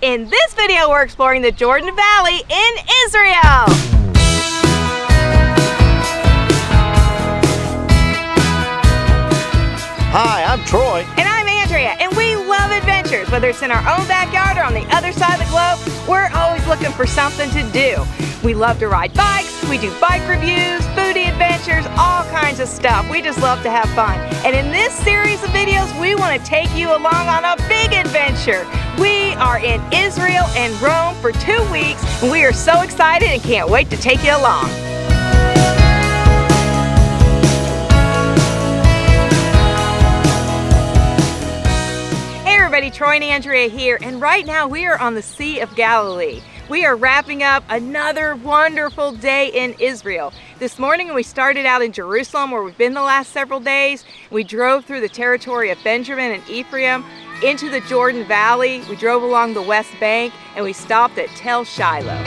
In this video, we're exploring the Jordan Valley in Israel. Hi, I'm Troy. And I'm Andrea, and we love adventures. Whether it's in our own backyard or on the other side of the globe, we're always looking for something to do. We love to ride bikes, we do bike reviews, foodie adventures, all kinds of stuff. We just love to have fun. And in this series of videos, we want to take you along on a big adventure. We are in Israel and Rome for 2 weeks, and we are so excited and can't wait to take you along. Hey everybody, Troy and Andrea here, and right now we are on the Sea of Galilee. We are wrapping up another wonderful day in Israel. This morning we started out in Jerusalem, where we've been the last several days. We drove through the territory of Benjamin and Ephraim into the Jordan Valley. We drove along the West Bank and we stopped at Tel Shiloh.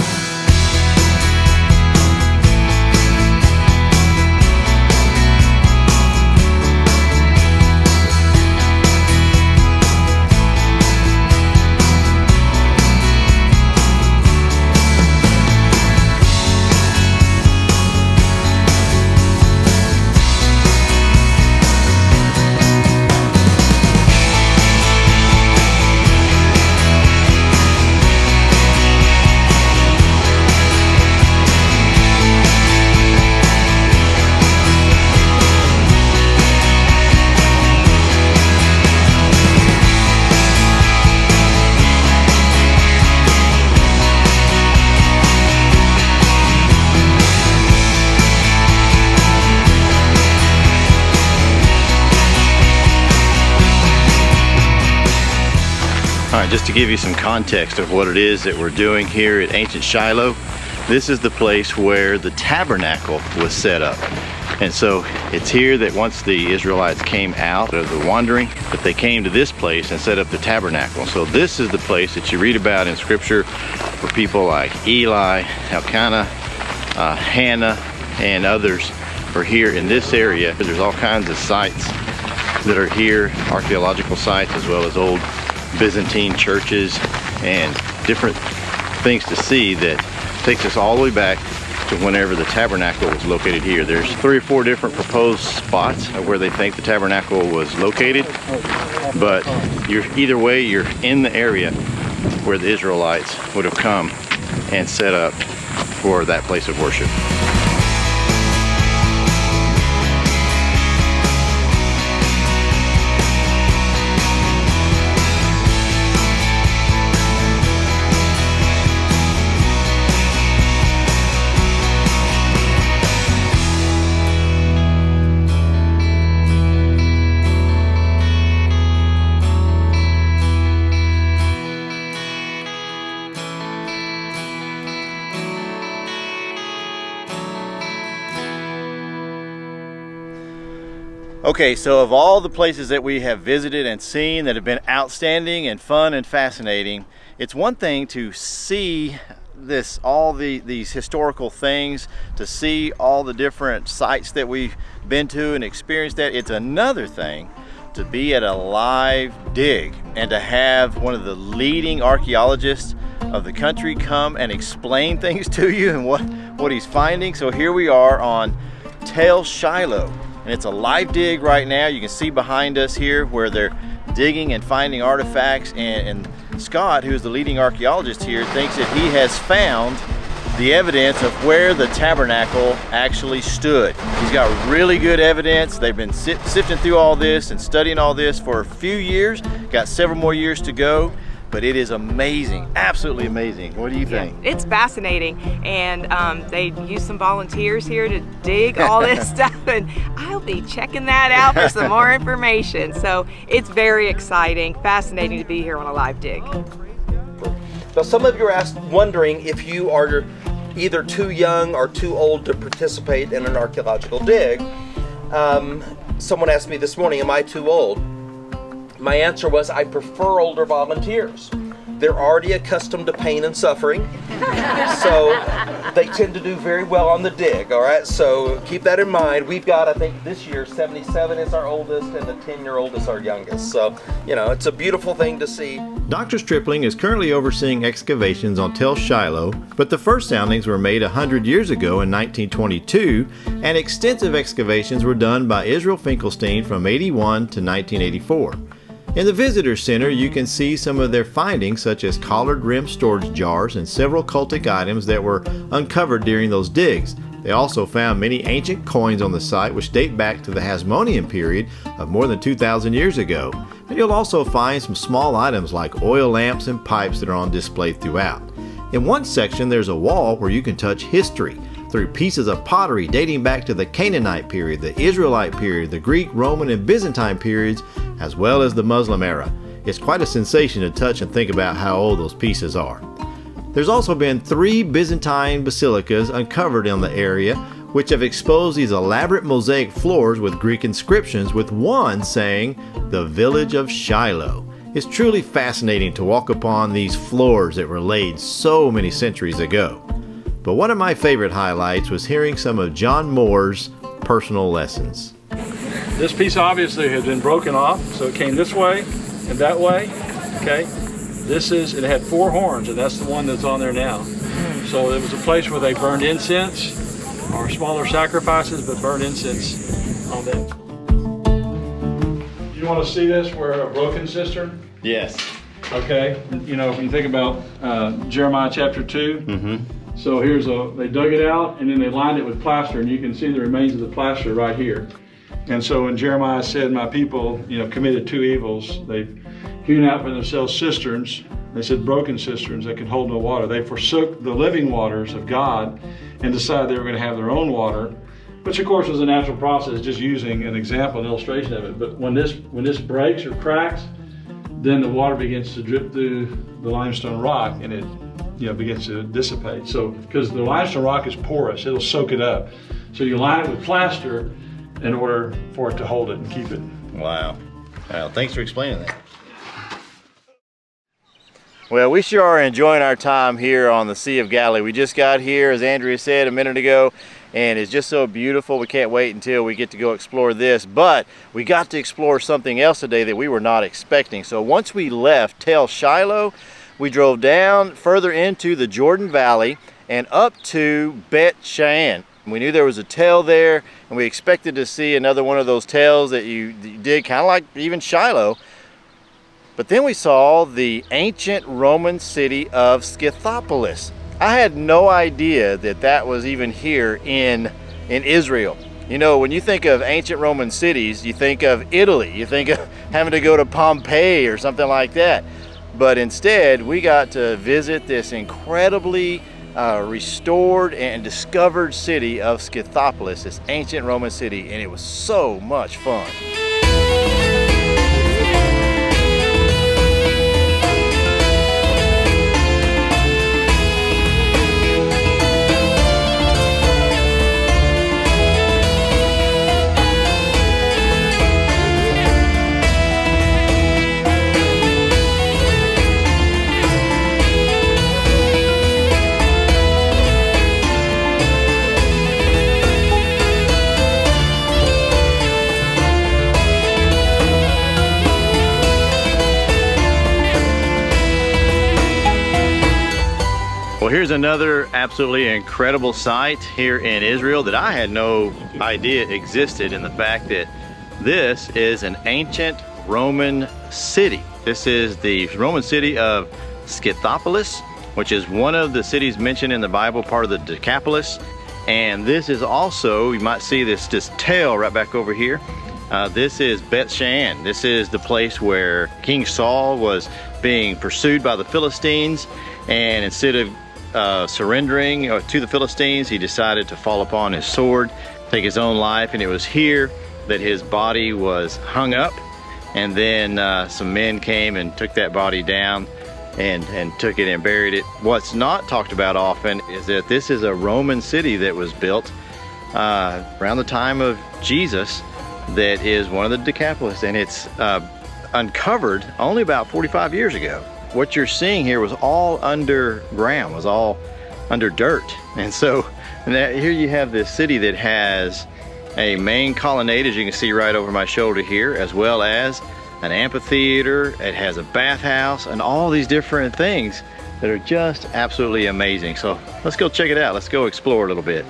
All right, just to give you some context of what it is that we're doing here at ancient Shiloh, this is the place where the tabernacle was set up. And so it's here that once the Israelites came out of the wandering, that they came to this place and set up the tabernacle. So this is the place that you read about in scripture for people like Eli, Elkanah, Hannah, and others are here in this area. There's all kinds of sites that are here, archaeological sites as well as old Byzantine churches and different things to see that takes us all the way back to whenever the tabernacle was located here. There's 3 or 4 different proposed spots of where they think the tabernacle was located, but either way you're in the area where the Israelites would have come and set up for that place of worship. Okay, so of all the places that we have visited and seen that have been outstanding and fun and fascinating, it's one thing to see these historical things, to see all the different sites that we've been to and experienced that. It's another thing to be at a live dig and to have one of the leading archaeologists of the country come and explain things to you and what he's finding. So here we are on Tel Shiloh. And it's a live dig right now. You can see behind us here where they're digging and finding artifacts, and Scott, who's the leading archaeologist here, thinks that he has found the evidence of where the tabernacle actually stood. He's got really good evidence. They've been sifting through all this and studying all this for a few years, got several more years to go. But it is amazing, absolutely amazing. What do you think? Yeah, it's fascinating, and they use some volunteers here to dig all this stuff, and I'll be checking that out for some more information. So it's very exciting, fascinating to be here on a live dig. Now, some of you are wondering if you are either too young or too old to participate in an archaeological dig. Someone asked me this morning, am I too old? My answer was I prefer older volunteers. they're already accustomed to pain and suffering, so they tend to do very well on the dig, all right? So keep that in mind. We've got, I think this year, 77 is our oldest and the 10-year-old is our youngest. So, you know, it's a beautiful thing to see. Dr. Stripling is currently overseeing excavations on Tel Shiloh, but the first soundings were made 100 years ago in 1922, and extensive excavations were done by Israel Finkelstein from 81 to 1984. In the Visitor Center, you can see some of their findings, such as collared rim storage jars and several cultic items that were uncovered during those digs. They also found many ancient coins on the site which date back to the Hasmonean period of more than 2,000 years ago. And you'll also find some small items like oil lamps and pipes that are on display throughout. In one section, there's a wall where you can touch history through pieces of pottery dating back to the Canaanite period, the Israelite period, the Greek, Roman, and Byzantine periods, as well as the Muslim era. It's quite a sensation to touch and think about how old those pieces are. There's also been 3 Byzantine basilicas uncovered in the area, which have exposed these elaborate mosaic floors with Greek inscriptions, with one saying, "The Village of Shiloh." It's truly fascinating to walk upon these floors that were laid so many centuries ago. But one of my favorite highlights was hearing some of John Moore's personal lessons. This piece obviously has been broken off, so it came this way and that way, okay? It had 4 horns, and that's the one that's on there now. So it was a place where they burned incense, or smaller sacrifices, but burned incense on that. You want to see this, where a broken cistern? Yes. Okay, you know, when you think about Jeremiah chapter 2, so they dug it out and then they lined it with plaster, and you can see the remains of the plaster right here. And so when Jeremiah said, "My people, you know, committed 2 evils, they've hewn out for themselves cisterns," they said broken cisterns that could hold no water. They forsook the living waters of God and decided they were going to have their own water, which of course was a natural process, just using an example, an illustration of it. But when this breaks or cracks, then the water begins to drip through the limestone rock, and it, you know, begins to dissipate. So, because the limestone rock is porous, it'll soak it up. So you line it with plaster in order for it to hold it and keep it. Wow. Well, thanks for explaining that. Well, we sure are enjoying our time here on the Sea of Galilee. We just got here, as Andrea said a minute ago, and it's just so beautiful. We can't wait until we get to go explore this. But we got to explore something else today that we were not expecting. So once we left Tel Shiloh, we drove down further into the Jordan Valley and up to She'An. We knew there was a tell there, and we expected to see another one of those tells that you did, kind of like even Shiloh. But then we saw the ancient Roman city of Scythopolis. I had no idea that that was even here in Israel. You know, when you think of ancient Roman cities, you think of Italy. You think of having to go to Pompeii or something like that. But instead, we got to visit this incredibly restored and discovered city of Scythopolis, this ancient Roman city, and it was so much fun. Well, here's another absolutely incredible site here in Israel that I had no idea existed, in the fact that this is an ancient Roman city. This is the Roman city of Scythopolis, which is one of the cities mentioned in the Bible, part of the Decapolis. And this is also, you might see this tell right back over here. This is She'An. This is the place where King Saul was being pursued by the Philistines, and instead of surrendering to the Philistines, he decided to fall upon his sword, take his own life, and it was here that his body was hung up. And then some men came and took that body down and took it and buried it. What's not talked about often is that this is a Roman city that was built around the time of Jesus, that is one of the Decapolis, and it's uncovered only about 45 years ago. what you're seeing here was all underground, was all under dirt. And so here you have this city that has a main colonnade, as you can see right over my shoulder here, as well as an amphitheater. It has a bathhouse and all these different things that are just absolutely amazing. So let's go check it out. Let's go explore a little bit.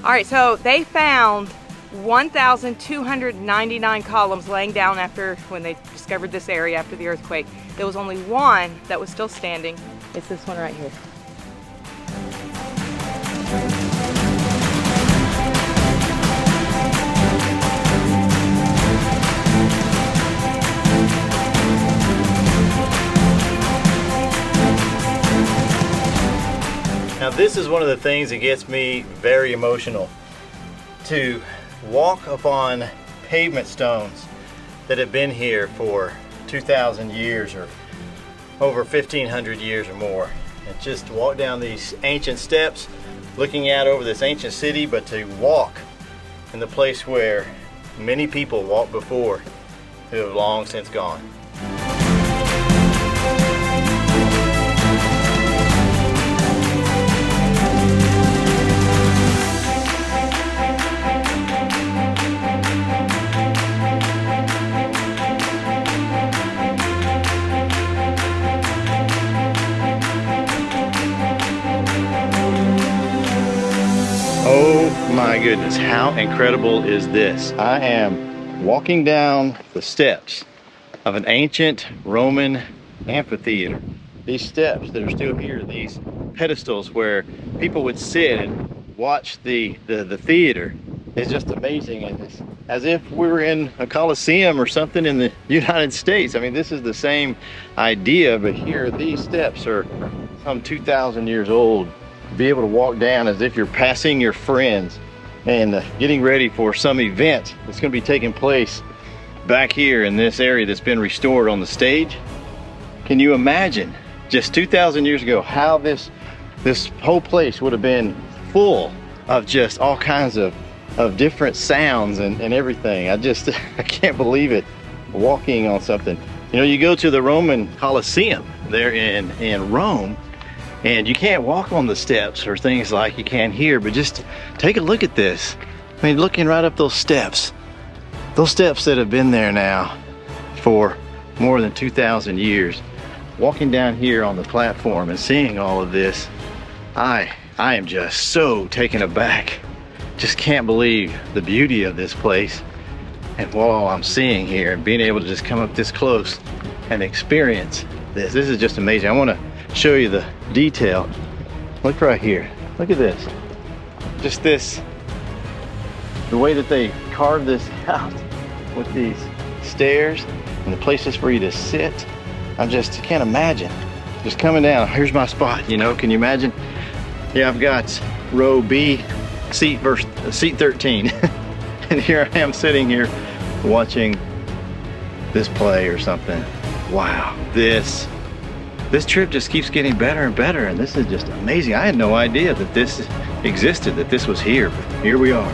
All right, so they found 1,299 columns laying down after when they discovered this area after the earthquake. There was only one that was still standing. It's this one right here. Now this is one of the things that gets me very emotional, to walk upon pavement stones that have been here for 2,000 years or over 1,500 years or more, and just walk down these ancient steps looking out over this ancient city, but to walk in the place where many people walked before who have long since gone. Oh my goodness, how incredible is this? I am walking down the steps of an ancient Roman amphitheater. These steps that are still here, these pedestals where people would sit and watch the theater, is just amazing. And it's as if we were in a Coliseum or something in the United States. I mean, this is the same idea, but here these steps are some 2,000 years old. Be able to walk down as if you're passing your friends and getting ready for some event that's going to be taking place back here in this area that's been restored on the stage. Can you imagine just 2,000 years ago how this whole place would have been full of just all kinds of different sounds and everything? I can't believe it, walking on something. You know, you go to the Roman Coliseum there in Rome, and you can't walk on the steps or things like you can here, but just take a look at this. I mean, looking right up those steps that have been there now for more than 2,000 years. Walking down here on the platform and seeing all of this, I am just so taken aback. Just can't believe the beauty of this place and what all I'm seeing here, and being able to just come up this close and experience this. This is just amazing. I want to show you the detail. Look right here. Look at this. Just this, the way that they carved this out with these stairs and the places for you to sit. I just can't imagine just coming down. Here's my spot, you know, can you imagine? Yeah, I've got row B, seat 13. And here I am sitting here watching this play or something. Wow, this trip just keeps getting better and better, and this is just amazing. I had no idea that this existed, that this was here, but here we are.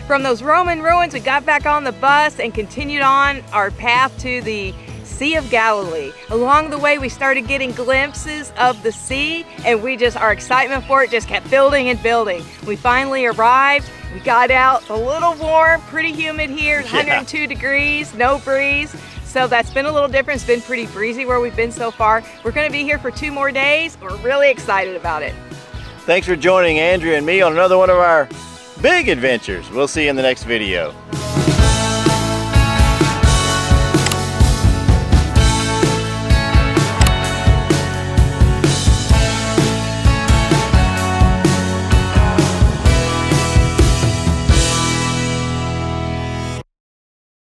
From those Roman ruins, we got back on the bus and continued on our path to the Sea of Galilee. Along the way, we started getting glimpses of the sea, and our excitement for it just kept building and building. We finally arrived. We got out a little warm, pretty humid here, 102 degrees, no breeze. So that's been a little different. It's been pretty breezy where we've been so far. We're going to be here for 2 more days. We're really excited about it. Thanks for joining Andrea and me on another one of our big adventures. We'll see you in the next video.